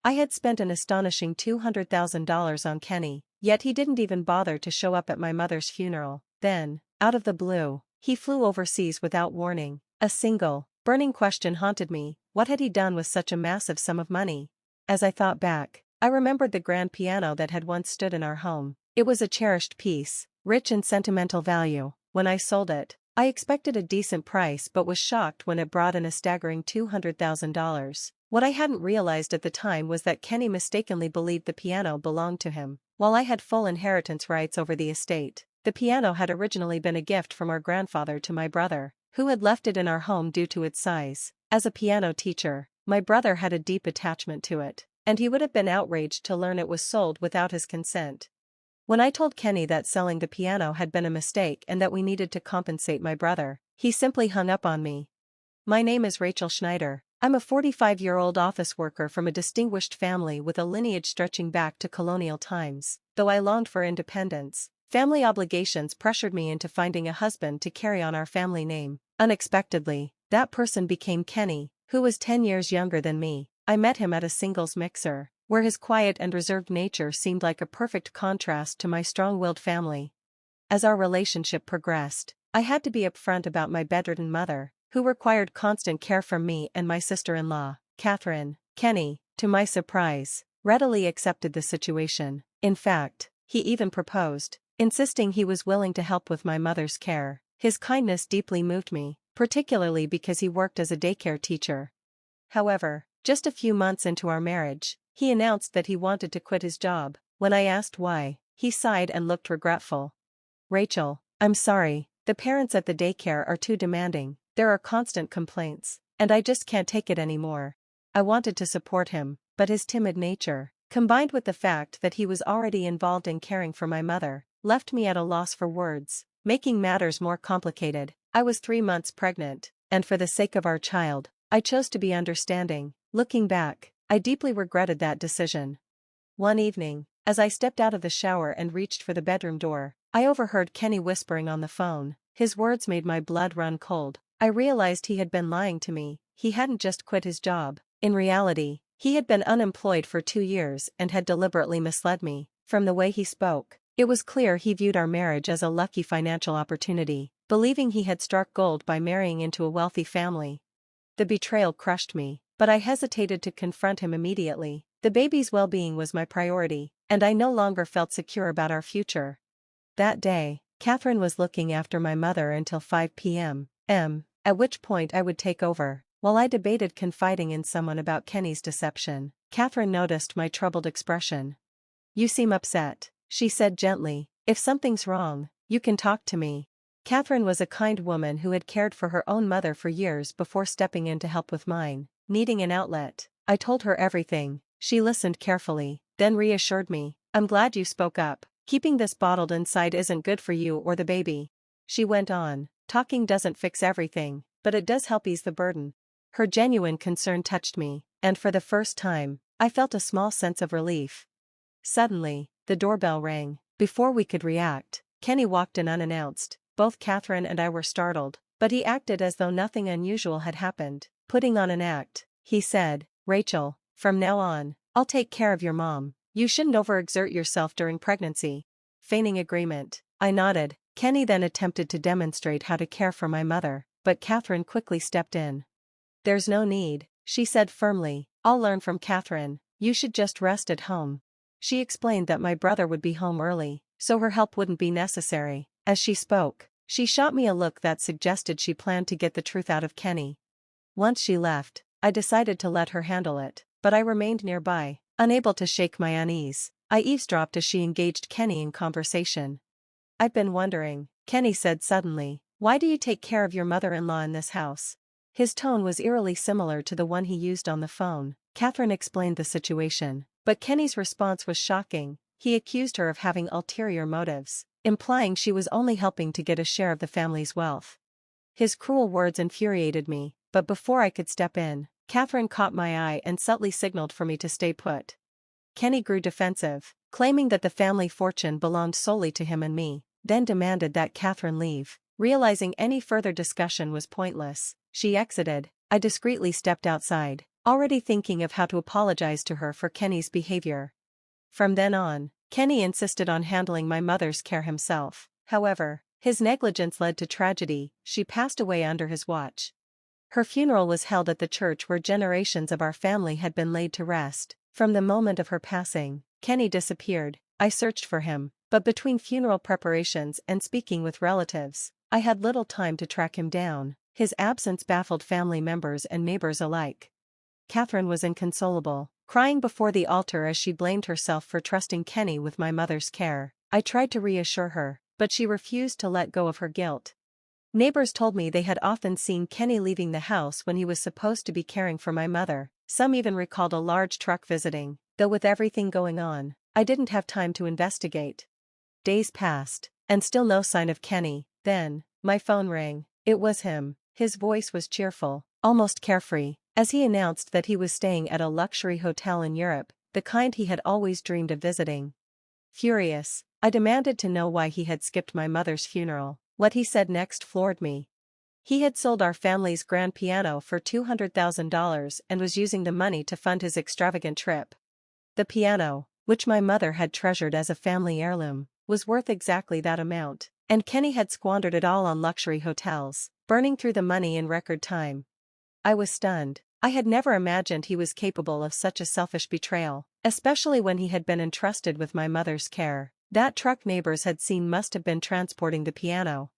I had spent an astonishing $200,000 on Kenny, yet he didn't even bother to show up at my mother's funeral. Then, out of the blue, he flew overseas without warning. A single, burning question haunted me: what had he done with such a massive sum of money? As I thought back, I remembered the grand piano that had once stood in our home. It was a cherished piece, rich in sentimental value. When I sold it, I expected a decent price but was shocked when it brought in a staggering $200,000. What I hadn't realized at the time was that Kenny mistakenly believed the piano belonged to him. While I had full inheritance rights over the estate, the piano had originally been a gift from our grandfather to my brother, who had left it in our home due to its size. As a piano teacher, my brother had a deep attachment to it, and he would have been outraged to learn it was sold without his consent. When I told Kenny that selling the piano had been a mistake and that we needed to compensate my brother, he simply hung up on me. My name is Rachel Schneider. I'm a 45-year-old office worker from a distinguished family with a lineage stretching back to colonial times. Though I longed for independence, family obligations pressured me into finding a husband to carry on our family name. Unexpectedly, that person became Kenny, who was 10 years younger than me. I met him at a singles mixer, where his quiet and reserved nature seemed like a perfect contrast to my strong-willed family. As our relationship progressed, I had to be upfront about my bedridden mother, who required constant care from me and my sister-in-law, Catherine. Kenny, to my surprise, readily accepted the situation. In fact, he even proposed, insisting he was willing to help with my mother's care. His kindness deeply moved me, particularly because he worked as a daycare teacher. However, just a few months into our marriage, he announced that he wanted to quit his job. When I asked why, he sighed and looked regretful. "Rachel, I'm sorry, the parents at the daycare are too demanding, there are constant complaints, and I just can't take it anymore." I wanted to support him, but his timid nature, combined with the fact that he was already involved in caring for my mother, left me at a loss for words. Making matters more complicated, I was 3 months pregnant, and for the sake of our child, I chose to be understanding. Looking back, I deeply regretted that decision. One evening, as I stepped out of the shower and reached for the bedroom door, I overheard Kenny whispering on the phone. His words made my blood run cold. I realized he had been lying to me. He hadn't just quit his job. In reality, he had been unemployed for 2 years and had deliberately misled me. From the way he spoke, it was clear he viewed our marriage as a lucky financial opportunity, believing he had struck gold by marrying into a wealthy family. The betrayal crushed me, but I hesitated to confront him immediately. The baby's well-being was my priority, and I no longer felt secure about our future. That day, Catherine was looking after my mother until 5 p.m., at which point I would take over. While I debated confiding in someone about Kenny's deception, Catherine noticed my troubled expression. "You seem upset," she said gently. "If something's wrong, you can talk to me." Catherine was a kind woman who had cared for her own mother for years before stepping in to help with mine. Needing an outlet, I told her everything. She listened carefully, then reassured me. "I'm glad you spoke up. Keeping this bottled inside isn't good for you or the baby." She went on, "Talking doesn't fix everything, but it does help ease the burden." Her genuine concern touched me, and for the first time, I felt a small sense of relief. Suddenly, the doorbell rang. Before we could react, Kenny walked in unannounced. Both Catherine and I were startled, but he acted as though nothing unusual had happened. Putting on an act, he said, "Rachel, from now on, I'll take care of your mom. You shouldn't overexert yourself during pregnancy." Feigning agreement, I nodded. Kenny then attempted to demonstrate how to care for my mother, but Catherine quickly stepped in. "There's no need," she said firmly. "I'll learn from Catherine. You should just rest at home." She explained that my brother would be home early, so her help wouldn't be necessary. As she spoke, she shot me a look that suggested she planned to get the truth out of Kenny. Once she left, I decided to let her handle it, but I remained nearby, unable to shake my unease. I eavesdropped as she engaged Kenny in conversation. "I've been wondering," Kenny said suddenly, "why do you take care of your mother-in-law in this house?" His tone was eerily similar to the one he used on the phone. Catherine explained the situation, but Kenny's response was shocking. He accused her of having ulterior motives, implying she was only helping to get a share of the family's wealth. His cruel words infuriated me, but before I could step in, Catherine caught my eye and subtly signaled for me to stay put. Kenny grew defensive, claiming that the family fortune belonged solely to him and me, then demanded that Catherine leave. Realizing any further discussion was pointless, she exited. I discreetly stepped outside. already thinking of how to apologize to her for Kenny's behavior. From then on, Kenny insisted on handling my mother's care himself. However, his negligence led to tragedy. She passed away under his watch. Her funeral was held at the church where generations of our family had been laid to rest. From the moment of her passing, Kenny disappeared. I searched for him, but between funeral preparations and speaking with relatives, I had little time to track him down. His absence baffled family members and neighbors alike. Catherine was inconsolable, crying before the altar as she blamed herself for trusting Kenny with my mother's care. I tried to reassure her, but she refused to let go of her guilt. Neighbors told me they had often seen Kenny leaving the house when he was supposed to be caring for my mother. Some even recalled a large truck visiting, though with everything going on, I didn't have time to investigate. Days passed, and still no sign of Kenny. Then, my phone rang. It was him. His voice was cheerful, almost carefree, as he announced that he was staying at a luxury hotel in Europe, the kind he had always dreamed of visiting. Furious, I demanded to know why he had skipped my mother's funeral. What he said next floored me. He had sold our family's grand piano for $200,000 and was using the money to fund his extravagant trip. The piano, which my mother had treasured as a family heirloom, was worth exactly that amount, and Kenny had squandered it all on luxury hotels, burning through the money in record time. I was stunned. I had never imagined he was capable of such a selfish betrayal, especially when he had been entrusted with my mother's care. That truck neighbors had seen must have been transporting the piano.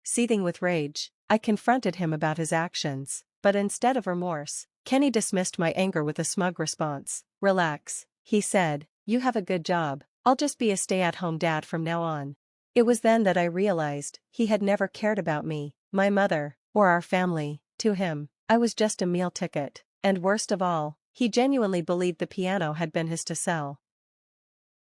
Seething with rage, I confronted him about his actions, but instead of remorse, Kenny dismissed my anger with a smug response. "Relax," he said, "you have a good job. I'll just be a stay-at-home dad from now on." It was then that I realized he had never cared about me, my mother, or our family. To him, I was just a meal ticket, and worst of all, he genuinely believed the piano had been his to sell.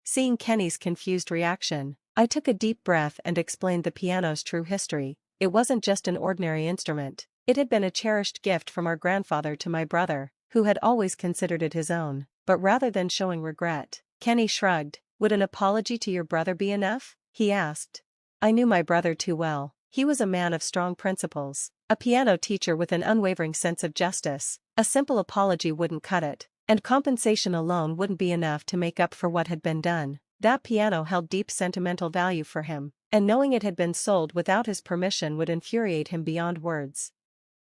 Seeing Kenny's confused reaction, I took a deep breath and explained the piano's true history. It wasn't just an ordinary instrument. It had been a cherished gift from our grandfather to my brother, who had always considered it his own. But rather than showing regret, Kenny shrugged. "Would an apology to your brother be enough?" he asked. I knew my brother too well. He was a man of strong principles, a piano teacher with an unwavering sense of justice. A simple apology wouldn't cut it, and compensation alone wouldn't be enough to make up for what had been done. That piano held deep sentimental value for him, and knowing it had been sold without his permission would infuriate him beyond words.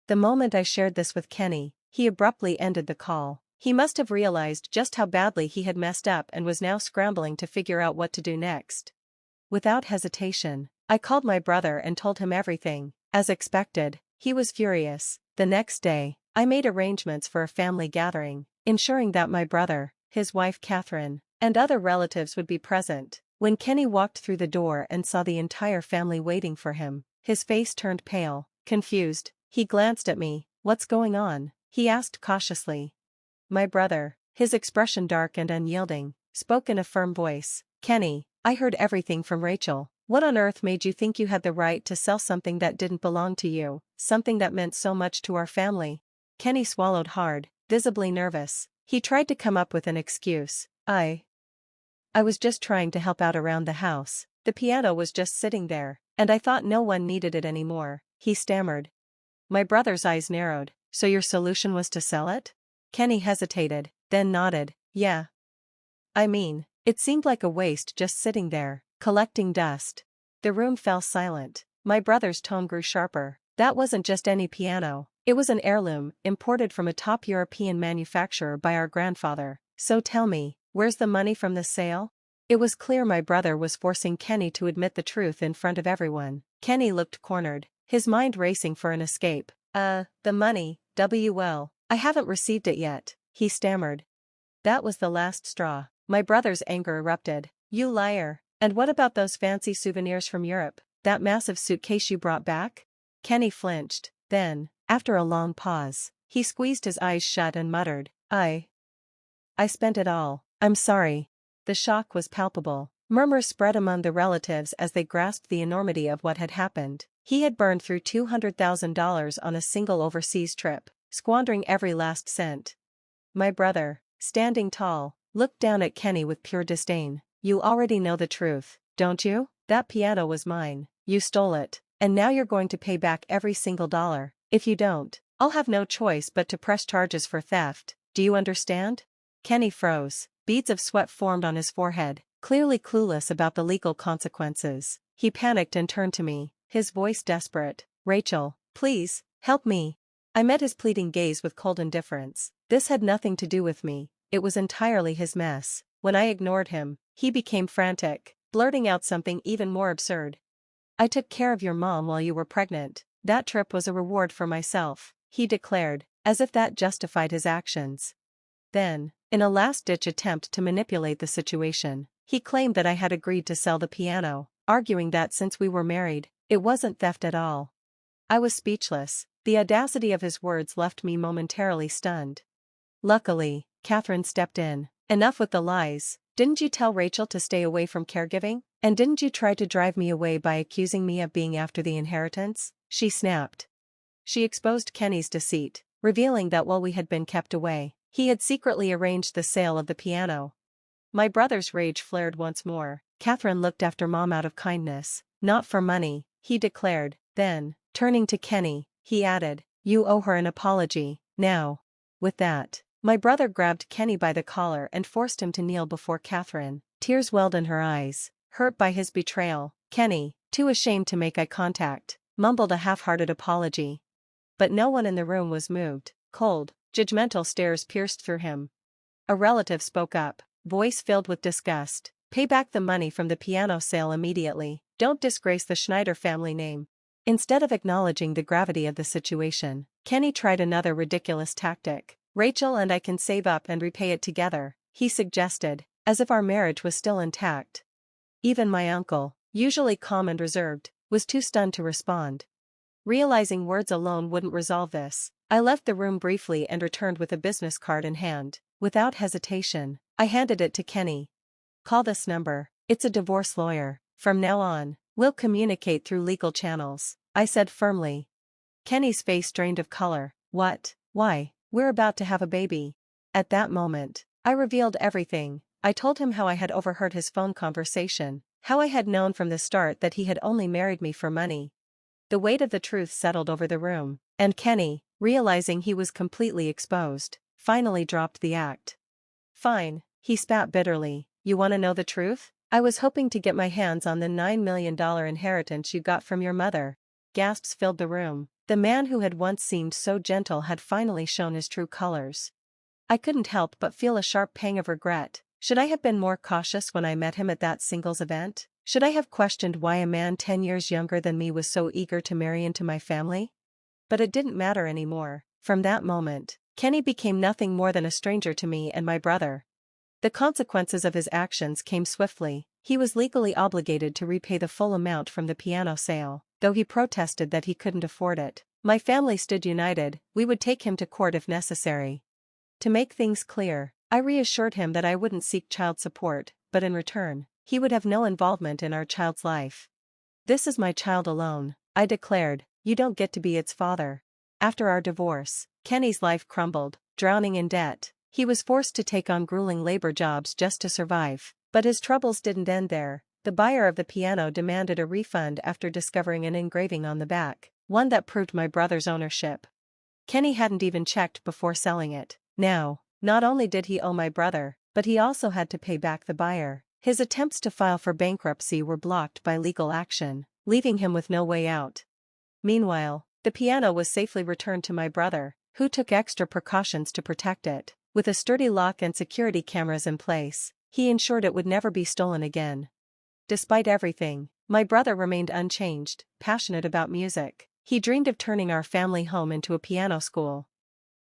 The moment I shared this with Kenny, he abruptly ended the call. He must have realized just how badly he had messed up and was now scrambling to figure out what to do next. Without hesitation, I called my brother and told him everything. As expected, he was furious. The next day, I made arrangements for a family gathering, ensuring that my brother, his wife Catherine, and other relatives would be present. When Kenny walked through the door and saw the entire family waiting for him, his face turned pale, confused. He glanced at me. "What's going on?" he asked cautiously. My brother, his expression dark and unyielding, spoke in a firm voice. "Kenny, I heard everything from Rachel. What on earth made you think you had the right to sell something that didn't belong to you, something that meant so much to our family?" Kenny swallowed hard, visibly nervous. He tried to come up with an excuse. I was just trying to help out around the house. The piano was just sitting there, and I thought no one needed it anymore," he stammered. My brother's eyes narrowed. "So your solution was to sell it?" Kenny hesitated, then nodded. "Yeah. I mean, it seemed like a waste just sitting there, collecting dust." The room fell silent. My brother's tone grew sharper. "That wasn't just any piano. It was an heirloom, imported from a top European manufacturer by our grandfather. So tell me, where's the money from the sale?" It was clear my brother was forcing Kenny to admit the truth in front of everyone. Kenny looked cornered, his mind racing for an escape. The money, well, I haven't received it yet," he stammered. That was the last straw. My brother's anger erupted. "You liar! And what about those fancy souvenirs from Europe? That massive suitcase you brought back?" Kenny flinched. Then, after a long pause, he squeezed his eyes shut and muttered, I spent it all. I'm sorry." The shock was palpable. Murmurs spread among the relatives as they grasped the enormity of what had happened. He had burned through $200,000 on a single overseas trip, squandering every last cent. My brother, standing tall, looked down at Kenny with pure disdain. "You already know the truth, don't you? That piano was mine, you stole it, and now you're going to pay back every single dollar." If you don't, I'll have no choice but to press charges for theft, do you understand? Kenny froze, beads of sweat formed on his forehead, clearly clueless about the legal consequences. He panicked and turned to me, his voice desperate. Rachel, please, help me. I met his pleading gaze with cold indifference. This had nothing to do with me, it was entirely his mess. When I ignored him, he became frantic, blurting out something even more absurd. I took care of your mom while you were pregnant. That trip was a reward for myself, he declared, as if that justified his actions. Then, in a last-ditch attempt to manipulate the situation, he claimed that I had agreed to sell the piano, arguing that since we were married, it wasn't theft at all. I was speechless. The audacity of his words left me momentarily stunned. Luckily, Catherine stepped in. Enough with the lies. Didn't you tell Rachel to stay away from caregiving? And didn't you try to drive me away by accusing me of being after the inheritance? She snapped. She exposed Kenny's deceit, revealing that while we had been kept away, he had secretly arranged the sale of the piano. My brother's rage flared once more. Catherine looked after Mom out of kindness, not for money, he declared. Then, turning to Kenny, he added, you owe her an apology, now. With that, my brother grabbed Kenny by the collar and forced him to kneel before Catherine. Tears welled in her eyes, hurt by his betrayal. Kenny, too ashamed to make eye contact, mumbled a half-hearted apology. But no one in the room was moved. Cold, judgmental stares pierced through him. A relative spoke up, voice filled with disgust. Pay back the money from the piano sale immediately. Don't disgrace the Schneider family name. Instead of acknowledging the gravity of the situation, Kenny tried another ridiculous tactic. Rachel and I can save up and repay it together, he suggested, as if our marriage was still intact. Even my uncle, usually calm and reserved, was too stunned to respond. Realizing words alone wouldn't resolve this, I left the room briefly and returned with a business card in hand. Without hesitation, I handed it to Kenny. Call this number, it's a divorce lawyer. From now on, we'll communicate through legal channels, I said firmly. Kenny's face drained of color. What? Why? We're about to have a baby. At that moment, I revealed everything. I told him how I had overheard his phone conversation, how I had known from the start that he had only married me for money. The weight of the truth settled over the room, and Kenny, realizing he was completely exposed, finally dropped the act. Fine, he spat bitterly. You want to know the truth? I was hoping to get my hands on the $9 million inheritance you got from your mother. Gasps filled the room. The man who had once seemed so gentle had finally shown his true colors. I couldn't help but feel a sharp pang of regret. Should I have been more cautious when I met him at that singles event? Should I have questioned why a man 10 years younger than me was so eager to marry into my family? But it didn't matter anymore. From that moment, Kenny became nothing more than a stranger to me and my brother. The consequences of his actions came swiftly. He was legally obligated to repay the full amount from the piano sale, though he protested that he couldn't afford it. My family stood united. We would take him to court if necessary. To make things clear, I reassured him that I wouldn't seek child support, but in return, he would have no involvement in our child's life. This is my child alone, I declared. You don't get to be its father. After our divorce, Kenny's life crumbled, drowning in debt. He was forced to take on grueling labor jobs just to survive. But his troubles didn't end there. The buyer of the piano demanded a refund after discovering an engraving on the back, one that proved my brother's ownership. Kenny hadn't even checked before selling it. Now, not only did he owe my brother, but he also had to pay back the buyer. His attempts to file for bankruptcy were blocked by legal action, leaving him with no way out. Meanwhile, the piano was safely returned to my brother, who took extra precautions to protect it. With a sturdy lock and security cameras in place, he ensured it would never be stolen again. Despite everything, my brother remained unchanged, passionate about music. He dreamed of turning our family home into a piano school.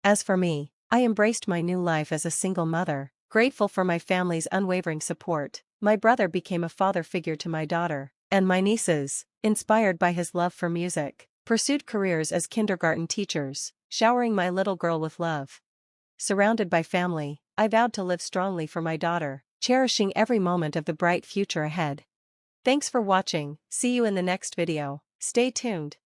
As for me, I embraced my new life as a single mother, grateful for my family's unwavering support. My brother became a father figure to my daughter, and my nieces, inspired by his love for music, pursued careers as kindergarten teachers, showering my little girl with love. Surrounded by family, I vowed to live strongly for my daughter, cherishing every moment of the bright future ahead. Thanks for watching. See you in the next video. Stay tuned.